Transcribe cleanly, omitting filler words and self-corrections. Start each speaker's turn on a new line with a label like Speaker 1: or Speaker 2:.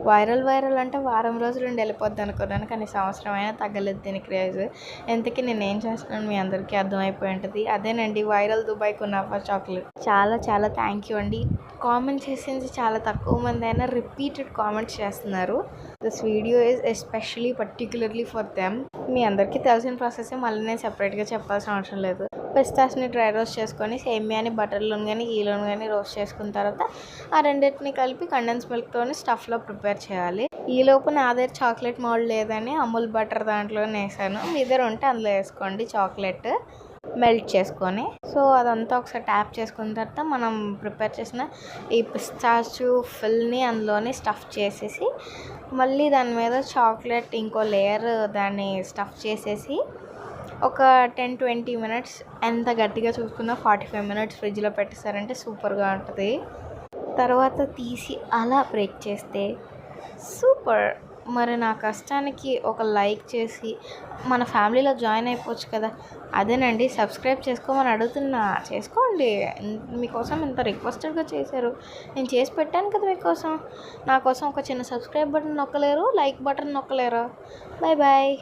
Speaker 1: Viral అంటే వారం రోజులు ఉండి వెళ్ళిపోద్ది అనుకున్నాను, కానీ సంవత్సరం అయినా తగ్గలేదు దీని క్రేజ్. ఇంతకీ నేను ఏం చేస్తున్నాను మీ అందరికీ అర్థమైపోయి ఉంటుంది. అదేనండి వైరల్ దుబాయ్ కునాఫా చాక్లెట్. చాలా చాలా థ్యాంక్ యూ అండి. కామెంట్ చేసింది చాలా తక్కువ మంది అయినా రిపీటెడ్ కామెంట్స్ చేస్తున్నారు. This video is especially particularly for them. మీ అందరికీ తెలిసిన ప్రాసెస్, మళ్ళీ నేను సెపరేట్గా చెప్పాల్సిన అవసరం లేదు. పిస్తాస్ని డ్రై రోస్ట్ చేసుకొని సేమియాని బటర్లోని కానీ గీలోని కానీ రోస్ట్ చేసుకున్న తర్వాత ఆ రెండింటిని కలిపి కండెన్స్ మిల్క్తోని స్టఫ్లో ప్రిపేర్ చేయాలి. ఈలోపు నా దగ్గర చాక్లెట్ మౌల్డ్ లేదని అమూల్ బటర్ దాంట్లోనే వేసాను. మీ దగ్గర ఉంటే అందులో వేసుకోండి చాక్లెట్ మెల్ట్ చేసుకొని. సో అదంతా ఒకసారి ట్యాప్ చేసుకున్న తర్వాత మనం ప్రిపేర్ చేసిన ఈ పిస్తాచు ఫిల్ని అందులోని స్టఫ్ చేసేసి మళ్ళీ దాని మీద చాక్లెట్ ఇంకో లేయర్ దాన్ని స్టఫ్ చేసేసి ఒక 10-20 మినిట్స్, ఎంత గట్టిగా చూసుకున్నా 45 మినిట్స్ ఫ్రిడ్జ్లో పెట్టేశారంటే సూపర్గా ఉంటుంది. తర్వాత తీసి అలా బ్రేక్ చేస్తే సూపర్. మరి నా కష్టానికి ఒక లైక్ చేసి మన ఫ్యామిలీలో జాయిన్ అయిపోవచ్చు కదా. అదేనండి, సబ్స్క్రైబ్ చేసుకోమని అడుగుతున్నా, చేసుకోండి. మీకోసం ఇంత రిక్వెస్టెడ్గా చేశారు, నేను చేసి పెట్టాను కదా మీకోసం. నా కోసం ఒక చిన్న సబ్స్క్రైబ్ బటన్ నొక్కలేరు, లైక్ బటన్ నొక్కలేరు. Bye bye.